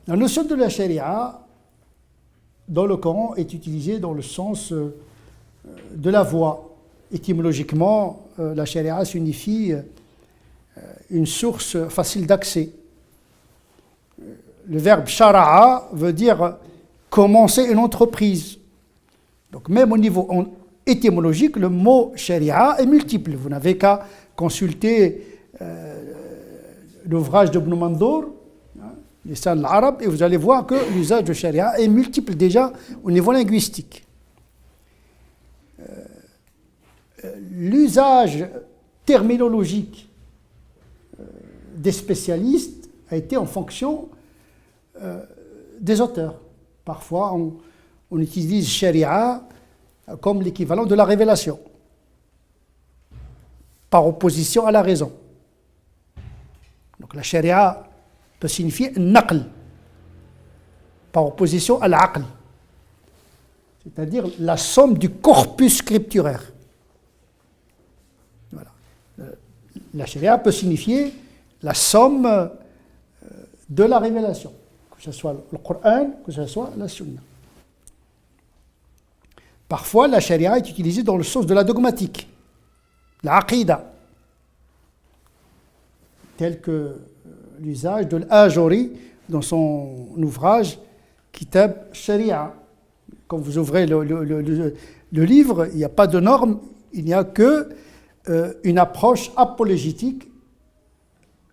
La notion de la charia dans le Coran est utilisée dans le sens de la voie. Étymologiquement, la charia signifie une source facile d'accès. Le verbe shara'a veut dire commencer une entreprise. Donc même au niveau étymologique, le mot sharia est multiple. Vous n'avez qu'à consulter l'ouvrage d'Ibn Mandour, Lisan al-Arab, et vous allez voir que l'usage de sharia est multiple déjà au niveau linguistique. L'usage terminologique des spécialistes a été en fonction des auteurs. Parfois, on utilise sharia comme l'équivalent de la révélation, par opposition à la raison. Donc la sharia peut signifier naql, par opposition à l'aql, c'est-à-dire la somme du corpus scripturaire. Voilà. La sharia peut signifier la somme de la révélation, que ce soit le Coran, que ce soit la Sunna. Parfois, la charia est utilisée dans le sens de la dogmatique, la aqida, tel que l'usage de l'Ajuri dans son ouvrage Kitab Sharia. Quand vous ouvrez le livre, il n'y a pas de normes, il n'y a que une approche apologétique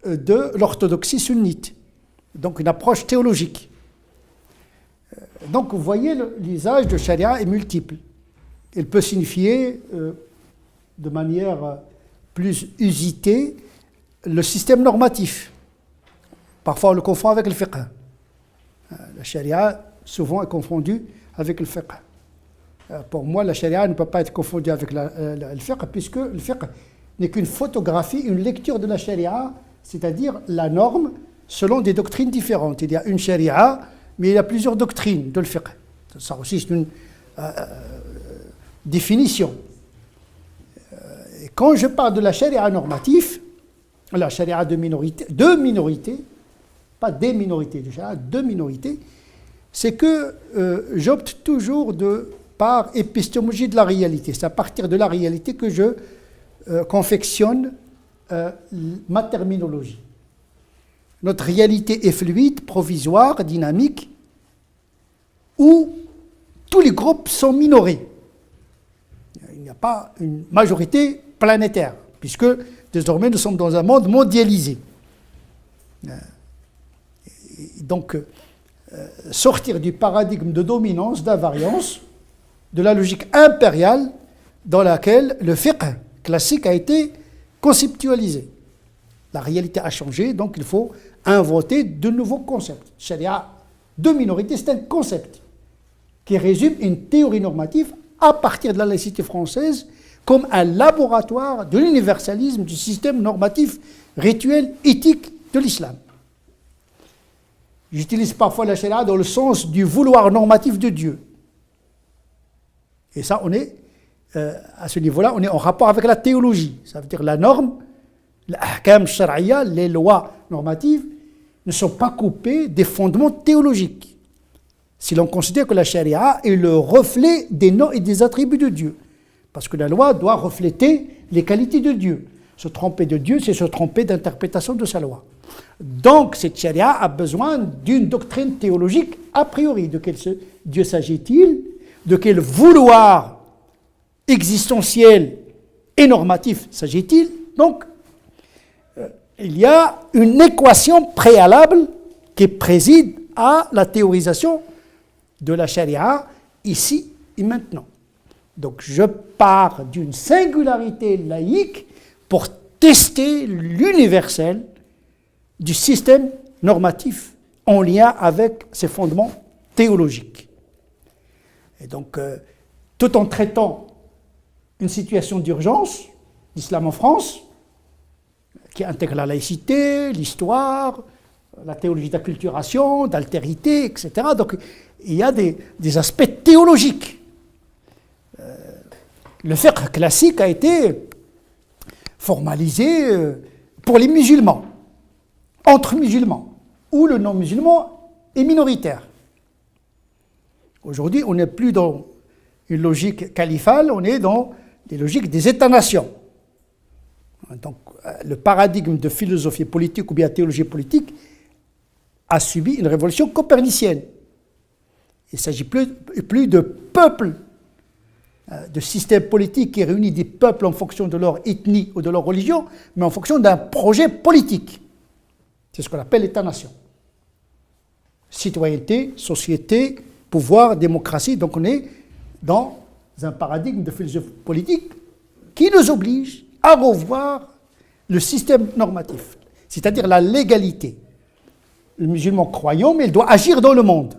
de l'orthodoxie sunnite, donc une approche théologique. Donc vous voyez, l'usage de charia est multiple. Il peut signifier de manière plus usitée le système normatif. Parfois on le confond avec le fiqh. La charia souvent est confondue avec le fiqh. Pour moi, la charia ne peut pas être confondue avec le fiqh, puisque le fiqh n'est qu'une photographie, une lecture de la charia, c'est-à-dire la norme selon des doctrines différentes. Il y a une charia, mais il y a plusieurs doctrines de le fiqh. Ça aussi, c'est une définition. Et quand je parle de la charia normative, la charia de minorité, pas des minorités, de charia de minorité, c'est que j'opte toujours par épistémologie de la réalité. C'est à partir de la réalité que je confectionne ma terminologie. Notre réalité est fluide, provisoire, dynamique, où tous les groupes sont minorés. Il n'y a pas une majorité planétaire, puisque désormais nous sommes dans un monde mondialisé. Donc, sortir du paradigme de dominance, d'invariance, de la logique impériale dans laquelle le fiqh classique a été conceptualisé. La réalité a changé, donc il faut inventer de nouveaux concepts. Sharia de minorité, c'est un concept qui résume une théorie normative à partir de la laïcité française comme un laboratoire de l'universalisme du système normatif, rituel, éthique de l'islam. J'utilise parfois la Sharia dans le sens du vouloir normatif de Dieu. Et ça, à ce niveau-là, on est en rapport avec la théologie. Ça veut dire la norme, l'ahkam shar'iyya, les lois normatives, ne sont pas coupées des fondements théologiques. Si l'on considère que la charia est le reflet des noms et des attributs de Dieu. Parce que la loi doit refléter les qualités de Dieu. Se tromper de Dieu, c'est se tromper d'interprétation de sa loi. Donc, cette charia a besoin d'une doctrine théologique a priori. De quel Dieu s'agit-il? De quel vouloir existentiel et normatif s'agit-il? Donc, il y a une équation préalable qui préside à la théorisation de la charia ici et maintenant. Donc je pars d'une singularité laïque pour tester l'universel du système normatif en lien avec ses fondements théologiques. Et donc, tout en traitant une situation d'urgence, l'islam en France, qui intègre la laïcité, l'histoire, la théologie d'acculturation, d'altérité, etc. Donc, il y a des aspects théologiques. Le fiqh classique a été formalisé pour les musulmans, entre musulmans, où le non-musulman est minoritaire. Aujourd'hui, on n'est plus dans une logique califale, on est dans les logiques des États-nations. Donc, le paradigme de philosophie politique ou bien théologie politique a subi une révolution copernicienne. Il ne s'agit plus de peuples, de système politique qui réunit des peuples en fonction de leur ethnie ou de leur religion, mais en fonction d'un projet politique. C'est ce qu'on appelle l'État-nation. Citoyenneté, société, pouvoir, démocratie. Donc on est dans un paradigme de philosophie politique qui nous oblige à revoir le système normatif, c'est-à-dire la légalité. Le musulman croyant, mais il doit agir dans le monde.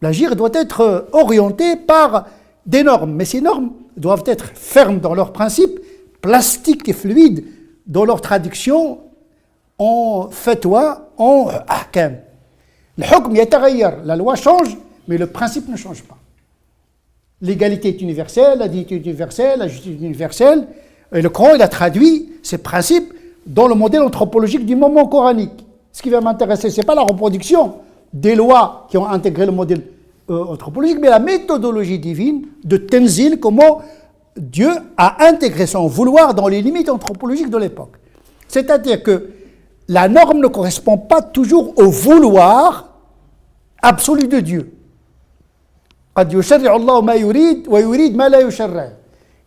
L'agir doit être orienté par des normes, mais ces normes doivent être fermes dans leurs principes, plastiques et fluides dans leur traduction en fatwa, en ahkam. Le hukm yataghayyar, la loi change, mais le principe ne change pas. L'égalité est universelle, la dignité est universelle, la justice est universelle, et le Coran il a traduit ces principes dans le modèle anthropologique du moment coranique. Ce qui va m'intéresser, ce n'est pas la reproduction des lois qui ont intégré le modèle anthropologique, mais la méthodologie divine de Tenzil, comment Dieu a intégré son vouloir dans les limites anthropologiques de l'époque. C'est-à-dire que la norme ne correspond pas toujours au vouloir absolu de Dieu.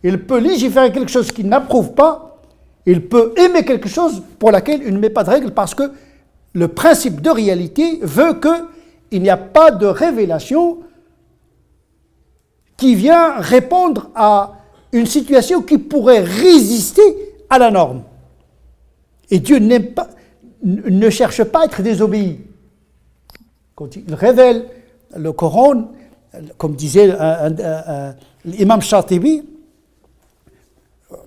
Il peut légiférer quelque chose qu'il n'approuve pas, il peut aimer quelque chose pour laquelle il ne met pas de règles, parce que le principe de réalité veut qu'il n'y a pas de révélation qui vient répondre à une situation qui pourrait résister à la norme. Et Dieu ne cherche pas à être désobéi. Quand il révèle le Coran, comme disait l'imam Shatibi,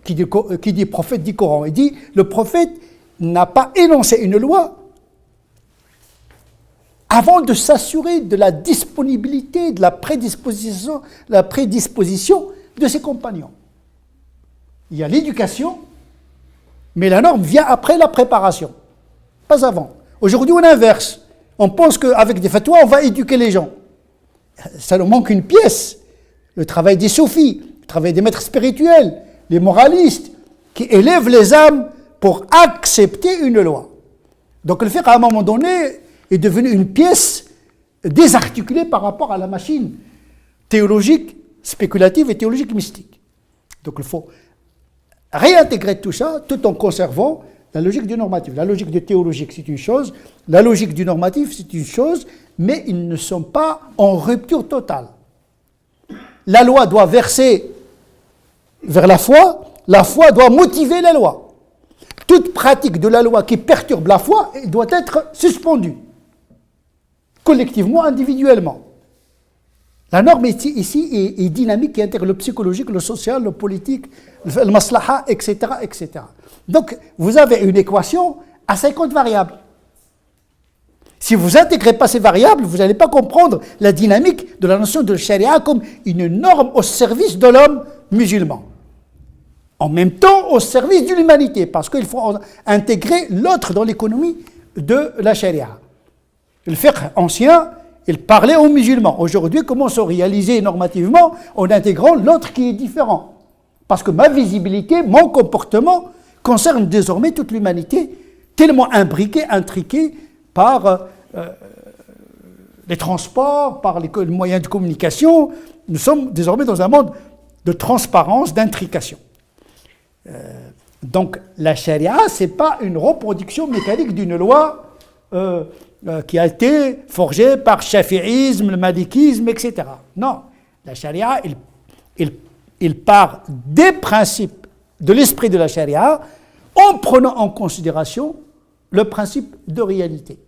qui dit prophète dit Coran, il dit le prophète n'a pas énoncé une loi avant de s'assurer de la disponibilité, de la prédisposition de ses compagnons. Il y a l'éducation, mais la norme vient après la préparation, pas avant. Aujourd'hui, on inverse. On pense qu'avec des fatwas, on va éduquer les gens. Ça nous manque une pièce. Le travail des soufis, le travail des maîtres spirituels, les moralistes, qui élèvent les âmes pour accepter une loi. Donc le fiqh, à un moment donné, est devenu une pièce désarticulée par rapport à la machine théologique, spéculative et théologique mystique. Donc il faut réintégrer tout ça tout en conservant la logique du normatif. La logique du théologique, c'est une chose, la logique du normatif, c'est une chose, mais ils ne sont pas en rupture totale. La loi doit verser vers la foi doit motiver la loi. Toute pratique de la loi qui perturbe la foi doit être suspendue, collectivement, individuellement. La norme ici est dynamique, qui intègre le psychologique, le social, le politique, le maslaha, etc., etc. Donc, vous avez une équation à 50 variables. Si vous n'intégrez pas ces variables, vous n'allez pas comprendre la dynamique de la notion de charia comme une norme au service de l'homme musulman. En même temps, au service de l'humanité, parce qu'il faut intégrer l'autre dans l'économie de la charia. Le fiqh ancien, il parlait aux musulmans. Aujourd'hui, comment se réaliser normativement en intégrant l'autre qui est différent? Parce que ma visibilité, mon comportement concerne désormais toute l'humanité, tellement imbriquée, intriquée par les transports, par les moyens de communication. Nous sommes désormais dans un monde de transparence, d'intrication. Donc la charia, ce n'est pas une reproduction mécanique d'une loi qui a été forgée par le shafi'isme, le malikisme, etc. Non, la charia, il part des principes de l'esprit de la charia en prenant en considération le principe de réalité.